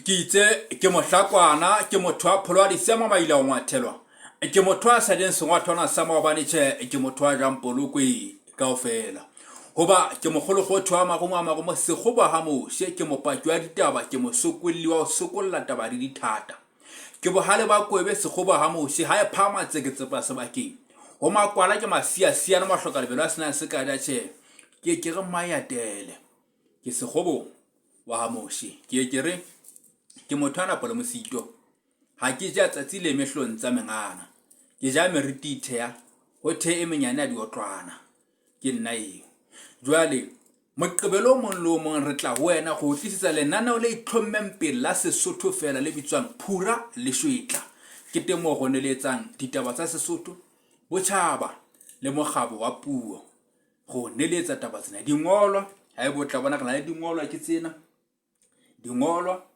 Ke itse ke mohlakwana ke motho wa pholo wa disema maila o ngwathelwa ke motho wa sadeng sengwathwana sa maobane ke motho wa jang polokwe kaofela hoba ke mogologotho wa magomo Sekhobo ha Moshe ke mopaki wa ditaba ke mosokolli wa o sokolla taba di dithata ke bohale ba kwebe Sekhobo ha Moshe ha e phama tseketsepa sebakeng ho makwala ke masia na mahloka lebelo a sena se ka da ke re mayatele ke Sekhobo wa ha Moshe ke re ke mothana pole mosito ha ke ja tsatsi le mehlong tsa mengana ke ja meritithea ho the e menyane a diotlwana ke nna eo jwale moqebelo mollo mo re tla ho wena go tlisitsa lenaneo le itlhommeng pele la Sesotho fela le bitswang Phura Leshwetla ke temo go neletsang ditaba tsa Sesotho botjhaba le mogabo wa puo go neletsa taba tsena dingolwa ha e botla bona kana le dingolwa ke tsena dingolwa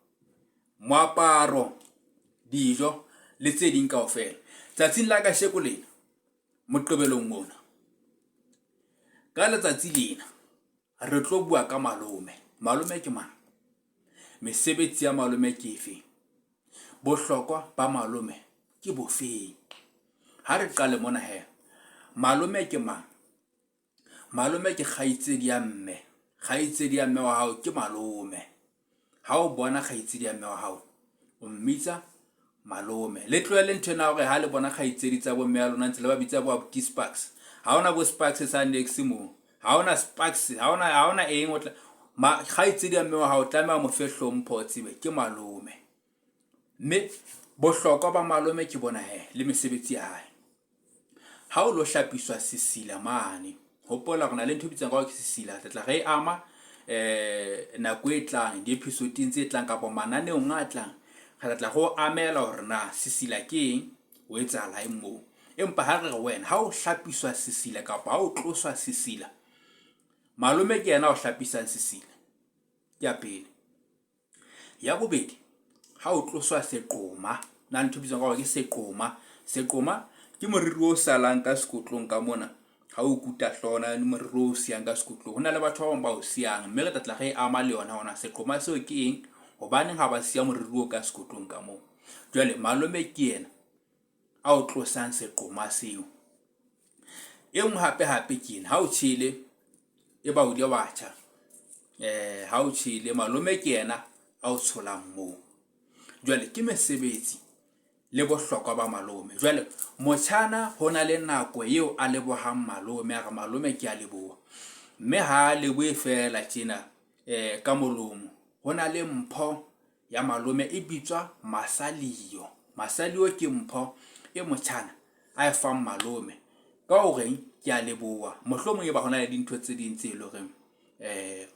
moaparo dijo le tse ding kaofela tsatsing la ka sheko lena moqebelong mona ka letsatsi lena re tlo bua ka malome ke mang mesebetsi ya malome ke efe bohlokwa ba malome ke bofeng ha re qale mona he malome ke mang malome ke kgaitsedi ya mme wa hao ke malome ha o bona kgaitsedi ya mme wa hao o mmitsa malome le tloele nthena hore ha le bona kgaitsedi tsa bo mme ya lona ntse le ba bitsa bo Sparks ha ona bo Sparks sa next mo ha ona Sparks ha ona eng o tla kgaitsedi ya mme wa hao tla mo fe hlompho tsebe ke malome mme bohlokwa ba malome ke bona he le mesebetsi ya hae ha o lo hlapiswa sesila mane hopola rona le ntho bitsang ka ke sesila tla re ama nako e tlang di episode tse tlang ka bo manane o ngatlang ga tla go amela hore na sesila ke eng o etsa la mo empa ha re wena ha o hlapiswa sesila kapa ha o tloswa sesila malome ke yena o hlapisang sesila ya pele ya bobedi ha o tloswa seqoma na ntho bitsang ka ke seqoma ke moriri o salang ka sekotlong ka mona ha o kuta hlona le moriri o siang ka sekotlo hona le batho ba o siang mme re tla ge ama le yona hona seqoma seo ke eng hobane ga ba sia moriri o ka sekotlong ka mo jwale malome ke yena a o tlosang seqoma seo e mo hape ke yena ha o tshile e ba o di batjha ha o tshile malome ke yena a o tsholang mo jwale ke mesebetsi le bohlokwa ba malome jwale motjhana hona le nako eo a lebohang malome a re malome ke a leboha mme ha leboe fela tjena ka molomo hona le mpho ya malome e bitswa masaliyo ke mpho e motjhana a e fang malome ka hore ke a leboha mohlomong e ba hona le dintho tse ding tse le hore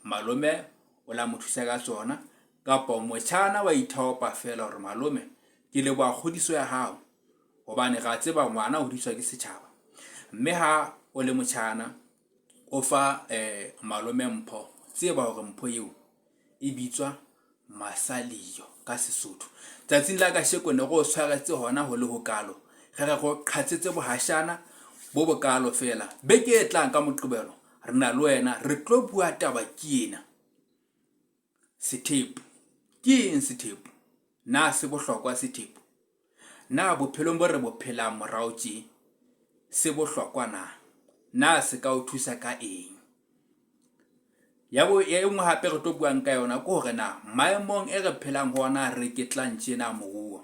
malome o la mothusa ka tsona kapa motjhana wa ithaopa fela hore malome ke leboha kgodiso ya hao hobane ga tseba ngwana o diswa ke setjhaba mme ha o le motjhana o fa malome mpho tseba hore mpho eo e bitswa masaliyo ka Sesotho tsatsing la ka sheko ne go tshwaretse hona ho le hokalo re go qhatsetse bohashana bo bokalo fela beke e tlang ka moqebelo re na le wena re tlo bua taba ke ena sethepu ke eng sethepu na se bohlokwa sethepu na bophelong bo re bophelang morao tje se bohlokwa na se ka o thusa ka eng ya bo e nngwe hape re tlo buang ka yona ke hore na maemong e re phelang hona re ke tlang tjena moruo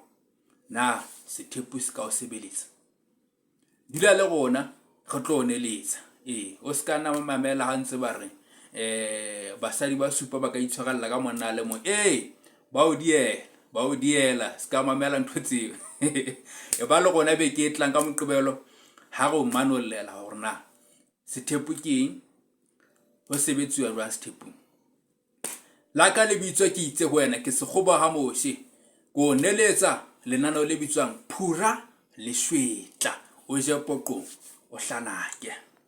na sethepu se ka o sebeletsa dula le gona re tlo neletsa o ska na mamela ha ntse ba re basadi ba supa ba ka itshwarella ka monna le mo ba o diela ska mamela ntho tseo e ba le gona be ke tlang ka moqebelo ha go manollela hore na sethepu ke eng ho sebetsiwa jwa sethepu la ka le bitswa ke itse ho wena ke Sekhobo ha Moshe go neletsa lenaneo le bitswang Phura Leshwetla o je poqo o hlanake.